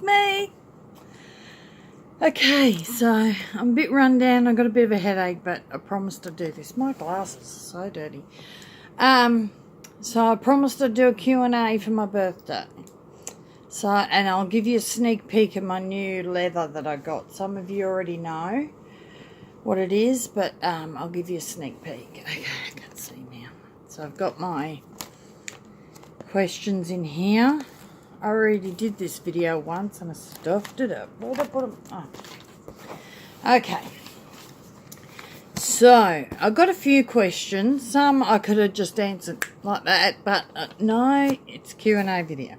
it's me. Okay, so I'm a bit run down. I've got a bit of a headache, but I promised to do this. My glasses are so dirty. So I promised I'd do a Q&A for my birthday. So, and I'll give you a sneak peek of my new leather that I got. Some of you already know what it is, but I'll give you a sneak peek. Okay, I can see now. So I've got my questions in here. I already did this video once and I stuffed it up. Where'd I put them? Oh. Okay. So, I've got a few questions. Some I could have just answered like that, but no, it's a Q&A video.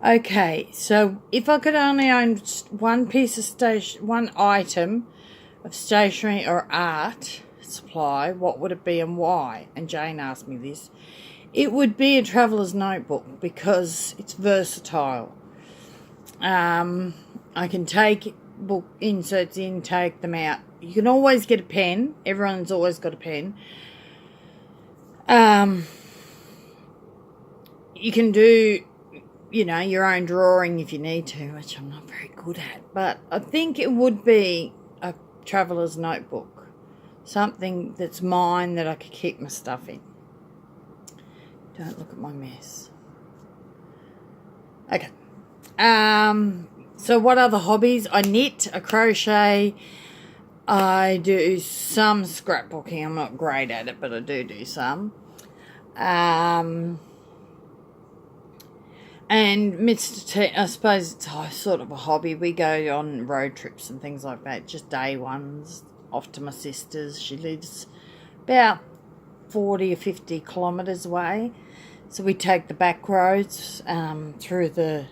Okay, so if I could only own one item of stationery or art supply, what would it be and why? And Jane asked me this. It would be a traveller's notebook because it's versatile. I can take book inserts in, take them out. You can always get a pen. Everyone's always got a pen. You can do, your own drawing if you need to, which I'm not very good at. But I think it would be a traveller's notebook. Something that's mine that I could keep my stuff in. Don't look at my mess. Okay. So what other hobbies? I knit, I crochet. I do some scrapbooking. I'm not great at it, but I do some. And Mr. T, I suppose it's sort of a hobby. We go on road trips and things like that, just day ones, off to my sister's. She lives about 40 or 50 kilometres away. So we take the back roads through the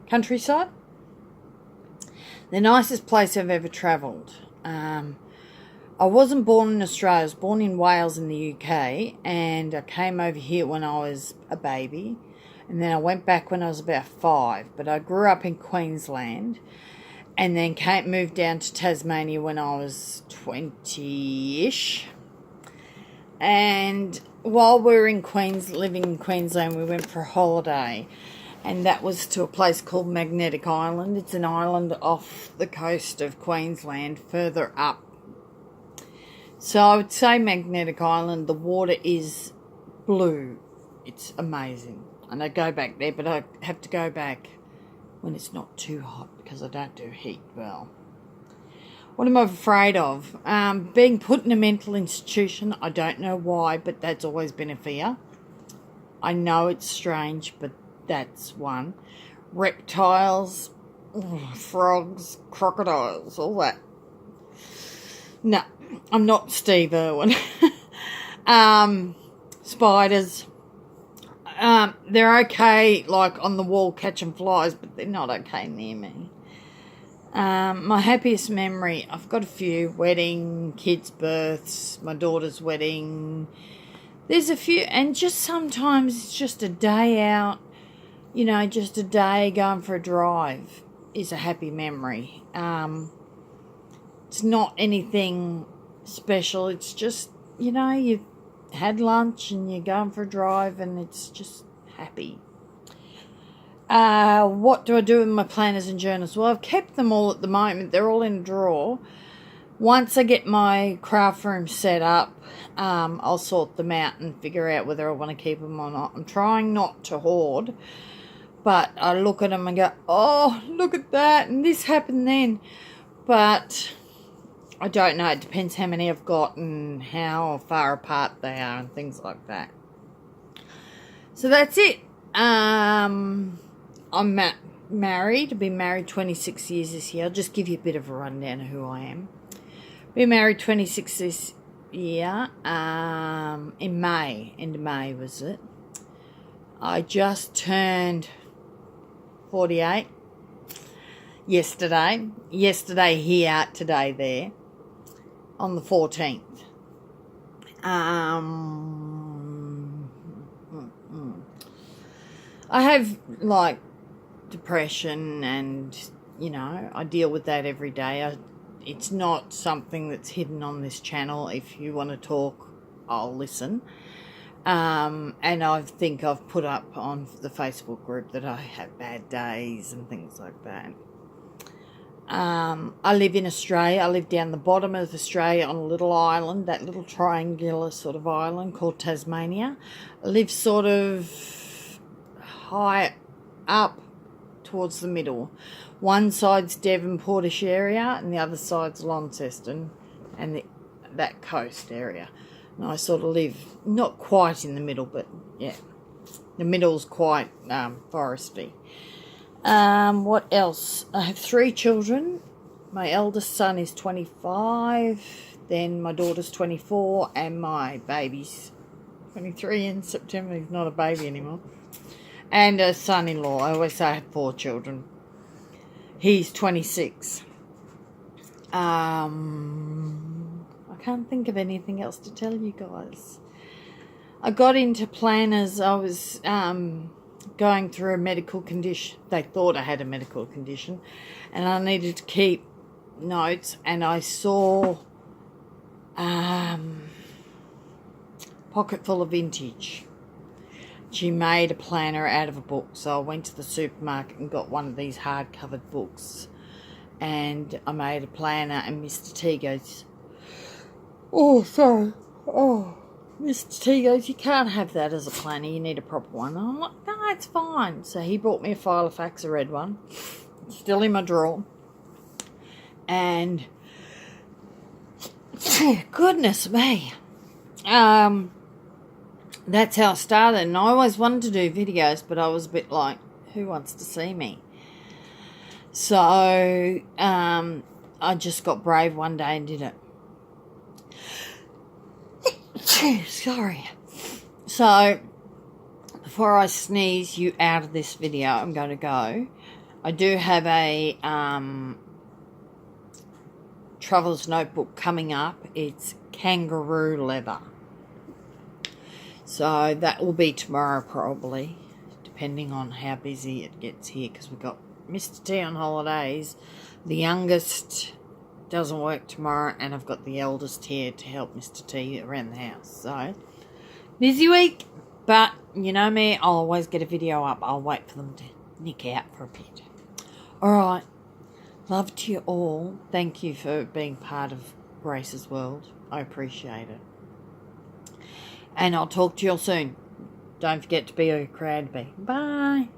countryside. The nicest place I've ever travelled. I wasn't born in Australia. I was born in Wales in the UK, and I came over here when I was a baby, and then I went back when I was about 5. But I grew up in Queensland, and then moved down to Tasmania when I was 20-ish. And while we were living in Queensland, we went for a holiday, and that was to a place called Magnetic Island. It's an island off the coast of Queensland, further up. So I would say Magnetic Island, the water is blue. It's amazing. And I go back there, but I have to go back when it's not too hot because I don't do heat well. What am I afraid of? Being put in a mental institution. I don't know why, but that's always been a fear. I know it's strange, but that's one. Reptiles, frogs, crocodiles, all that. No, I'm not Steve Irwin. Spiders. They're okay, like on the wall catching flies, but they're not okay near me. My happiest memory, I've got a few. Wedding, kids' births, my daughter's wedding. There's a few, and just sometimes it's just a day out, just a day going for a drive is a happy memory. It's not anything special. It's just, you've had lunch and you're going for a drive and it's just happy. What do I do with my planners and journals? Well, I've kept them all at the moment. They're all in a drawer. Once I get my craft room set up, I'll sort them out and figure out whether I want to keep them or not. I'm trying not to hoard, but I look at them and go, oh, look at that, and this happened then. But I don't know. It depends how many I've got and how far apart they are and things like that. So that's it. I'm married. I've been married 26 years this year. I'll just give you a bit of a rundown of who I am. Been married 26 this year. In May. End of May was it. I just turned 48 yesterday. Yesterday here, today there. On the 14th. I have, depression and, I deal with that every day. It's not something that's hidden on this channel. If you want to talk, I'll listen. And I think I've put up on the Facebook group that I have bad days and things like that. I live in Australia. I live down the bottom of Australia on a little island, that little triangular sort of island called Tasmania. I live sort of high up towards the middle. One side's Devonportish area and the other side's Launceston and that coast area. And I sort of live not quite in the middle, but yeah, the middle's quite foresty. What else? I have 3 children. My eldest son is 25, then my daughter's 24, and my baby's 23 in September. He's not a baby anymore. And a son-in-law. I always say I have 4 children. He's 26. I can't think of anything else to tell you guys. I got into planners. I was going through a medical condition. They thought I had a medical condition and I needed to keep notes, and I saw Pocket Full of Vintage. She made a planner out of a book, so I went to the supermarket and got one of these hard-covered books, and I made a planner, and Mr. T goes, oh, sorry, oh, Mr. T goes, you can't have that as a planner, you need a proper one. And I'm like, no, it's fine. So he brought me a Filofax, a red one, still in my drawer, and goodness me, that's how I started. And I always wanted to do videos, but I was a bit like, who wants to see me? So I just got brave one day and did it. Sorry. So before I sneeze you out of this video, I'm going to go. I do have a traveler's notebook coming up. It's kangaroo leather. So that will be tomorrow probably, depending on how busy it gets here, because we've got Mr. T on holidays. The youngest doesn't work tomorrow, and I've got the eldest here to help Mr. T around the house. So, busy week, but you know me, I'll always get a video up. I'll wait for them to nick out for a bit. Alright, love to you all. Thank you for being part of Grace's world. I appreciate it. And I'll talk to you all soon. Don't forget to be who you're proud to be. Bye.